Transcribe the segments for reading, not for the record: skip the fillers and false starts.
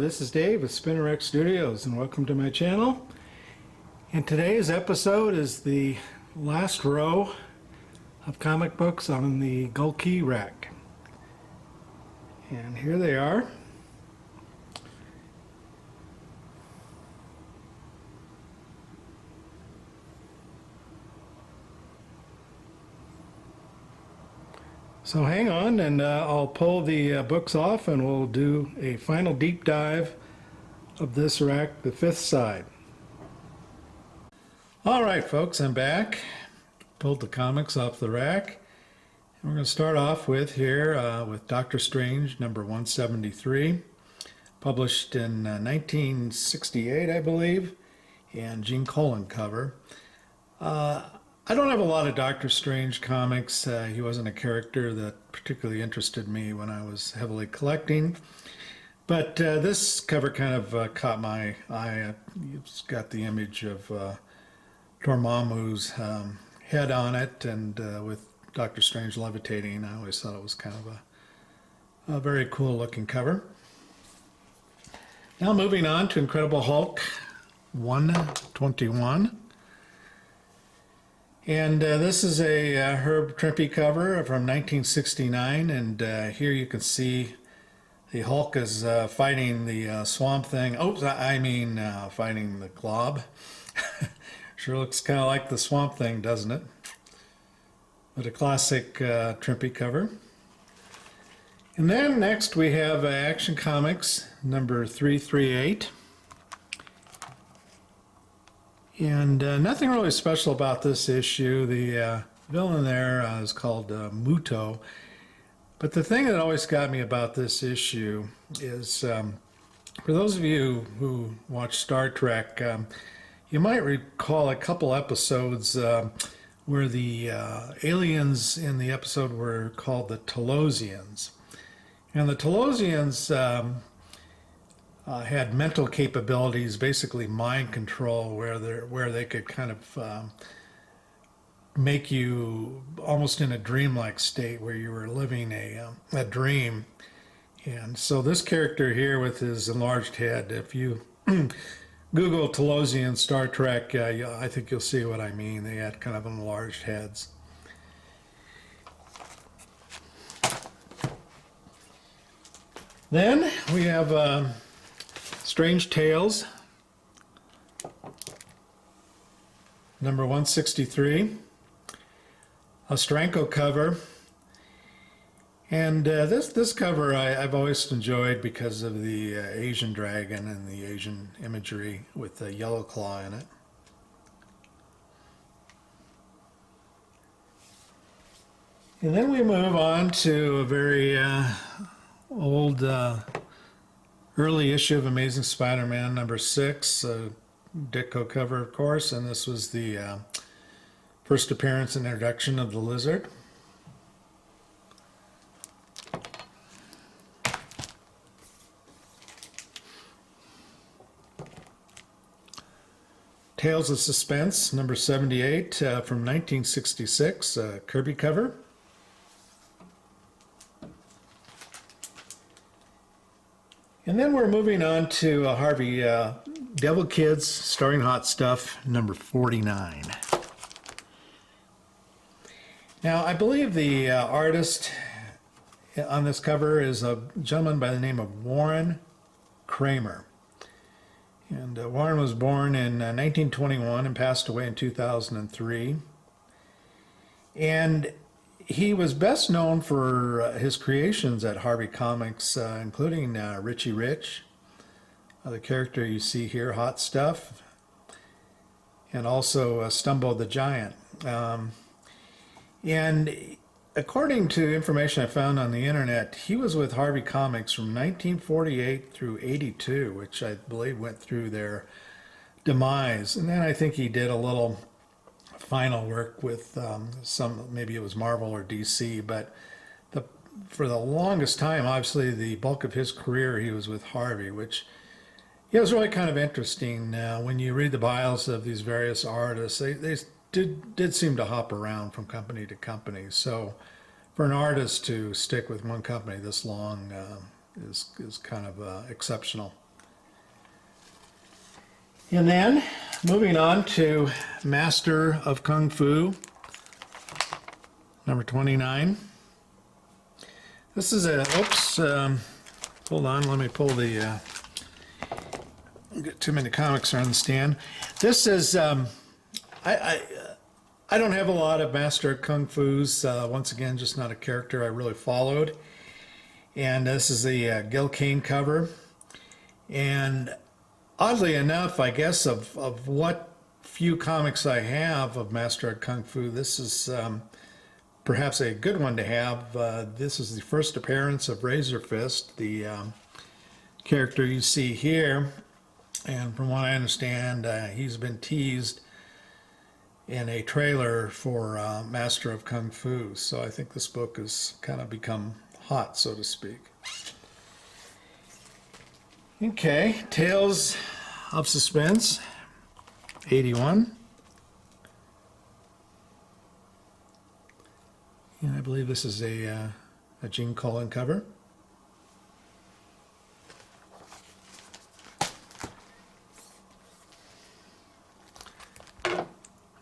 this is Dave with SpinnerX Studios and welcome to my channel. And today's episode is the last row of comic books on the gold key rack. And here they are. So hang on and I'll pull the books off and we'll do a final deep dive of this rack, the fifth side. Alright folks, I'm back. Pulled the comics off the rack. And we're going to start off with here with Doctor Strange number 173. Published in 1968 I believe. And Gene Colan cover. I don't have a lot of Doctor Strange comics. He wasn't a character that particularly interested me when I was heavily collecting. But this cover kind of caught my eye. It's got the image of Dormammu's head on it, and with Doctor Strange levitating. I always thought it was kind of a very cool looking cover. Now moving on to Incredible Hulk 121. And this is a Herb Trimpe cover from 1969, and here you can see the Hulk is fighting the Swamp Thing. Oh, I mean fighting the Glob. Sure looks kind of like the Swamp Thing, doesn't it? But a classic Trimpe cover. And then next we have Action Comics number 338. And nothing really special about this issue. The villain there is called Muto. But the thing that always got me about this issue is, for those of you who watch Star Trek, you might recall a couple episodes where the aliens in the episode were called the Talosians. And the Talosians had mental capabilities, basically mind control, where they could kind of make you almost in a dreamlike state where you were living a dream. And so this character here with his enlarged head, if you Google Talosian Star Trek, I think you'll see what I mean. They had kind of enlarged heads. Then we have Strange Tales, number 163, a Stranko cover, and this cover I've always enjoyed because of the Asian dragon and the Asian imagery with the yellow claw in it. And then we move on to a very old early issue of Amazing Spider-Man number 6, Ditko cover of course, and this was the first appearance and introduction of the Lizard. Tales of Suspense number 78 from 1966, Kirby cover. And then we're moving on to Harvey Devil Kids starring Hot Stuff number 49. Now I believe the artist on this cover is a gentleman by the name of Warren Kramer. And Warren was born in 1921 and passed away in 2003. And he was best known for his creations at Harvey Comics, including Richie Rich, the character you see here, Hot Stuff, and also Stumbo the Giant. And according to information I found on the internet, he was with Harvey Comics from 1948 through 82, which I believe went through their demise. And then I think he did a little final work with some, maybe it was Marvel or DC, but for the longest time, obviously the bulk of his career he was with Harvey, which was really kind of interesting. When you read the bios of these various artists, they did seem to hop around from company to company. So for an artist to stick with one company this long is kind of exceptional. And then moving on to Master of Kung Fu, number 29. This is a, oops, hold on, let me pull the, get too many comics on the stand. This is, I don't have a lot of Master of Kung Fu's, once again, just not a character I really followed. And this is the Gil Kane cover. And oddly enough, I guess, of what few comics I have of Master of Kung Fu, this is perhaps a good one to have. This is the first appearance of Razor Fist, the character you see here. And from what I understand, he's been teased in a trailer for Master of Kung Fu. So I think this book has kind of become hot, so to speak. Okay, Tales of Suspense, 81. And I believe this is a Gene Colan cover.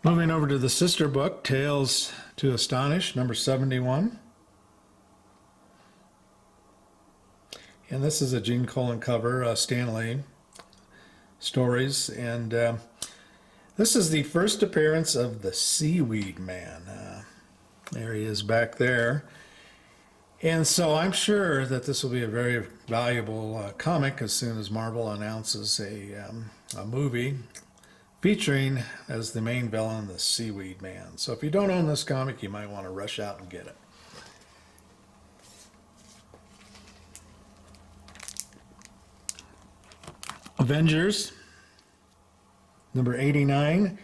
Moving over to the sister book, Tales to Astonish, number 71. And this is a Gene Colan cover, Stanley stories. And this is the first appearance of the Seaweed Man. There he is back there. And so I'm sure that this will be a very valuable comic as soon as Marvel announces a movie featuring as the main villain the Seaweed Man. So if you don't own this comic, you might want to rush out and get it. Avengers, number 89.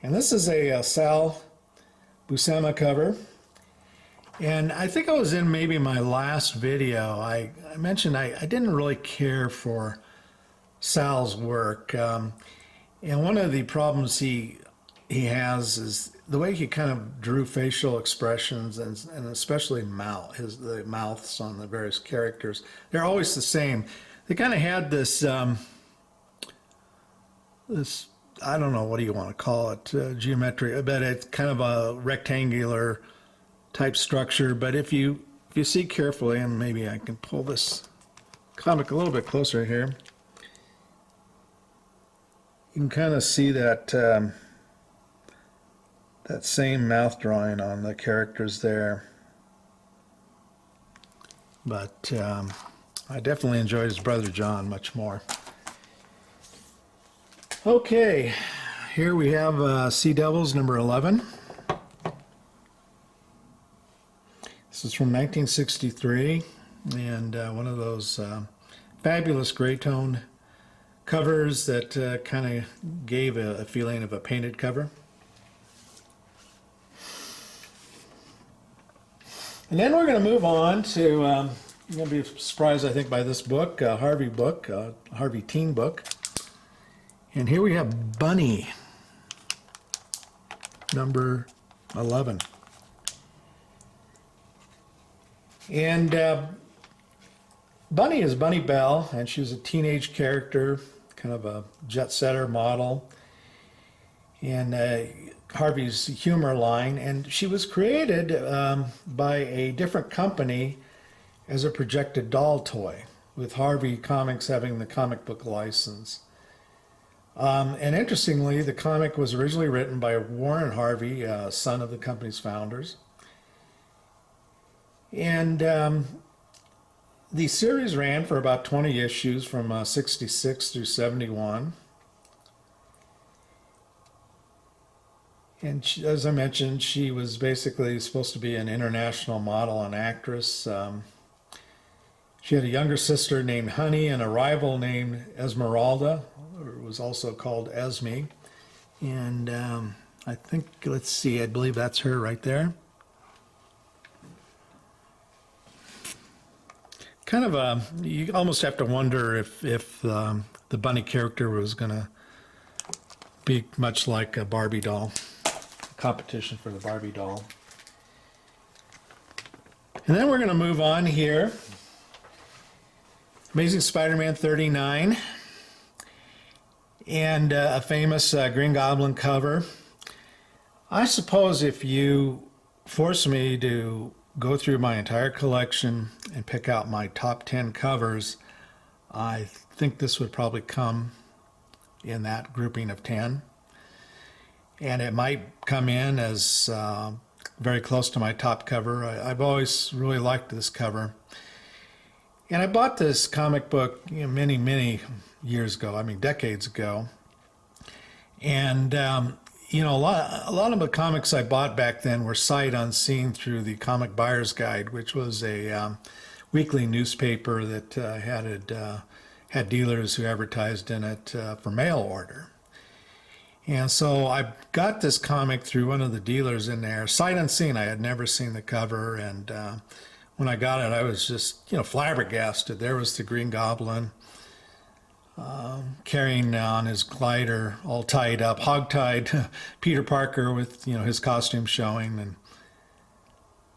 And this is a Sal Buscema cover. And I think I was in maybe my last video. I mentioned I didn't really care for Sal's work. And one of the problems he has is the way he kind of drew facial expressions and especially the mouths on the various characters. They're always the same. They kind of had this, I don't know, what do you want to call it, geometry, but it's kind of a rectangular type structure. But if you see carefully, and maybe I can pull this comic a little bit closer here, you can kind of see that that same mouth drawing on the characters there. But I definitely enjoyed his brother John much more. Okay, here we have Sea Devils number 11. This is from 1963, and one of those fabulous gray tone covers that kind of gave a feeling of a painted cover. And then we're going to move on to, you're going to be surprised, I think, by this book, Harvey teen book. And here we have Bunny, number 11. And Bunny is Bunny Bell, and she was a teenage character, kind of a jet-setter model in Harvey's humor line. And she was created by a different company as a projected doll toy, with Harvey Comics having the comic book license. And interestingly, the comic was originally written by Warren Harvey, son of the company's founders. And the series ran for about 20 issues from 66 through 71. And she, as I mentioned, she was basically supposed to be an international model and actress. She had a younger sister named Honey and a rival named Esmeralda, or was also called Esme. And I think, let's see, I believe that's her right there. Kind of you almost have to wonder if the Bunny character was going to be much like a Barbie doll, competition for the Barbie doll. And then we're going to move on here. Amazing Spider-Man 39. and a famous Green Goblin cover. I suppose if you force me to go through my entire collection and pick out my top 10 covers, I think this would probably come in that grouping of 10. And it might come in as very close to my top cover. I've always really liked this cover. And I bought this comic book many, many years ago, I mean decades ago. And a lot of the comics I bought back then were sight unseen through the Comic Buyer's Guide, which was a weekly newspaper that had dealers who advertised in it for mail order. And so I got this comic through one of the dealers in there, sight unseen. I had never seen the cover, and when I got it, I was just flabbergasted. There was the Green Goblin carrying on his glider, all tied up, hog-tied, Peter Parker with his costume showing, and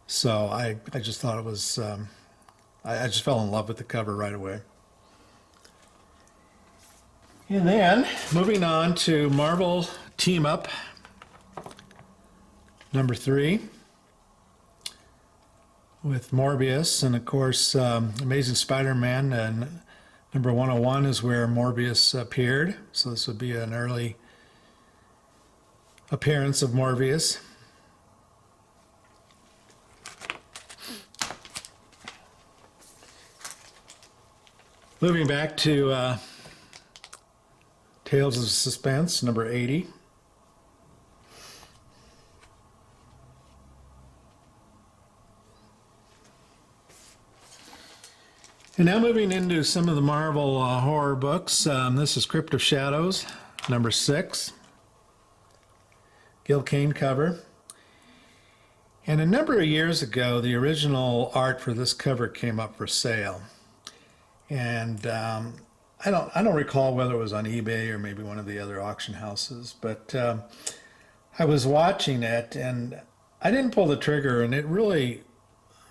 so I just thought it was I just fell in love with the cover right away. And then moving on to Marvel Team Up number 3 with Morbius, and of course Amazing Spider-Man and number 101 is where Morbius appeared, so this would be an early appearance of Morbius. Moving back to Tales of Suspense, number 80. And now moving into some of the Marvel horror books. This is Crypt of Shadows, number 6. Gil Kane cover. And a number of years ago, the original art for this cover came up for sale. And I don't recall whether it was on eBay or maybe one of the other auction houses, but I was watching it and I didn't pull the trigger, and it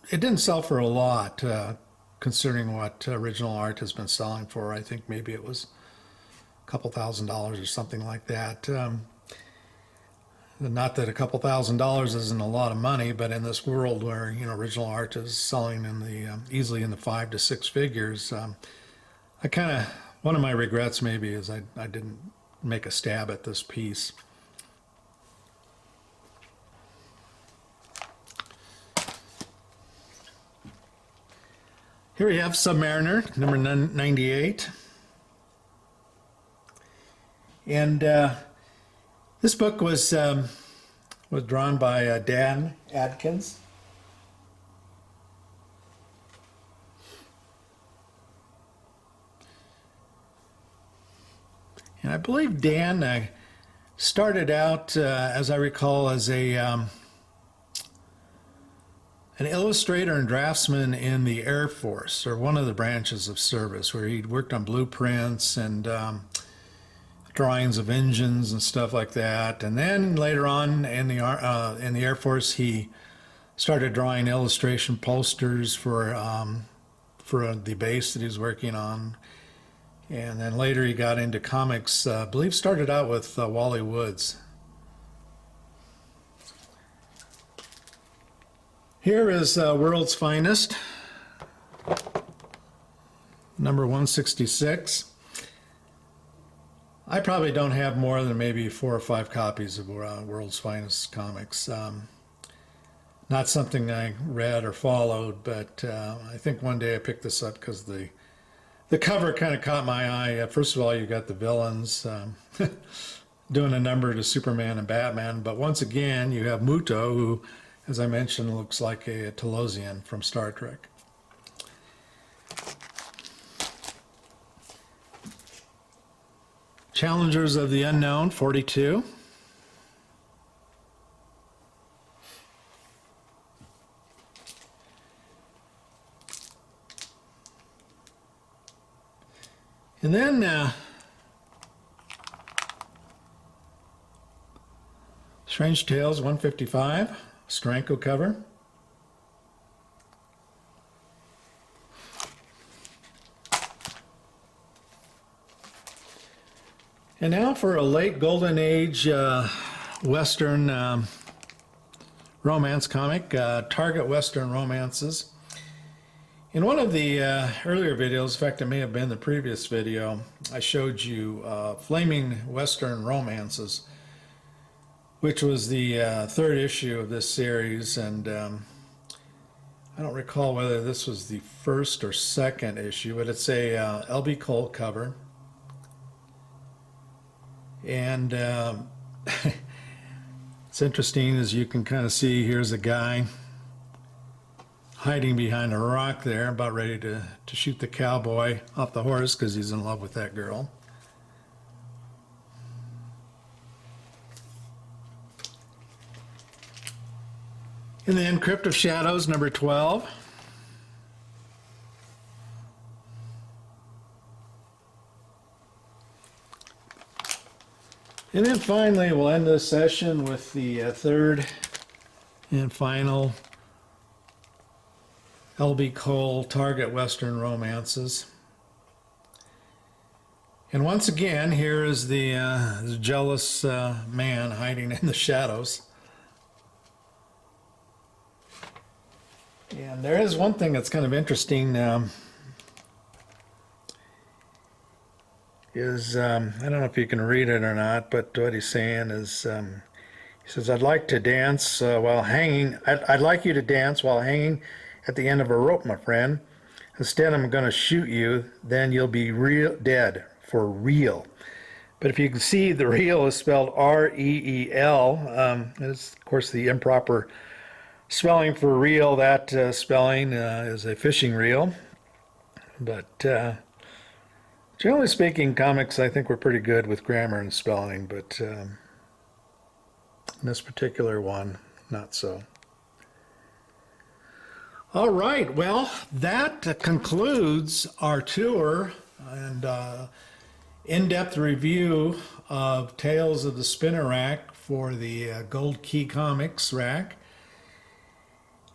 didn't sell for a lot considering what original art has been selling for. I think maybe it was a couple $1,000s or something like that. Not that a couple $1,000s isn't a lot of money, but in this world where original art is selling in the easily in the 5 to 6 figures, one of my regrets maybe is I didn't make a stab at this piece. Here we have Submariner, number 98. And this book was drawn by Dan Adkins. And I believe Dan started out, as I recall, as an illustrator and draftsman in the Air Force, or one of the branches of service, where he'd worked on blueprints and drawings of engines and stuff like that. And then later on in the Air Force, he started drawing illustration posters for the base that he was working on. And then later he got into comics. I believe started out with Wally Woods. Here is World's Finest, number 166. I probably don't have more than maybe 4 or 5 copies of World's Finest comics. Not something I read or followed, but I think one day I picked this up because the cover kind of caught my eye. First of all, you got the villains doing a number to Superman and Batman, but once again, you have Muto, who, as I mentioned, looks like a Talosian from Star Trek. Challengers of the Unknown, 42. And then Strange Tales, 155, Steranko cover. And now for a late golden age Western romance comic, Target Western Romances. In one of the earlier videos, in fact it may have been the previous video, I showed you Flaming Western Romances, which was the third issue of this series, and I don't recall whether this was the first or second issue, but it's a L.B. Cole cover. And it's interesting, as you can kind of see, here's a guy hiding behind a rock there, about ready to shoot the cowboy off the horse because he's in love with that girl. And then Crypt of Shadows, number 12. And then finally, we'll end this session with the third and final L.B. Cole Target Western Romances. And once again, here is the jealous man hiding in the shadows. And there is one thing that's kind of interesting, is, I don't know if you can read it or not, but what he's saying is, he says, I'd like to dance while hanging, I'd like you to dance while hanging at the end of a rope, my friend. Instead, I'm going to shoot you, then you'll be dead, for real. But if you can see, the real is spelled R-E-E-L. It's, of course, the improper spelling for reel. That spelling is a fishing reel. But generally speaking, comics, I think we're pretty good with grammar and spelling, but in this particular one, not so. All right, well, that concludes our tour and in-depth review of Tales of the Spinner Rack for the Gold Key Comics rack.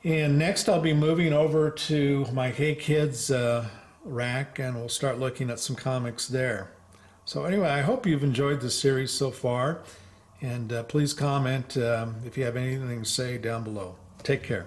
And next I'll be moving over to my Hey Kids rack, and we'll start looking at some comics there. So anyway, I hope you've enjoyed this series so far, and please comment if you have anything to say down below. Take care.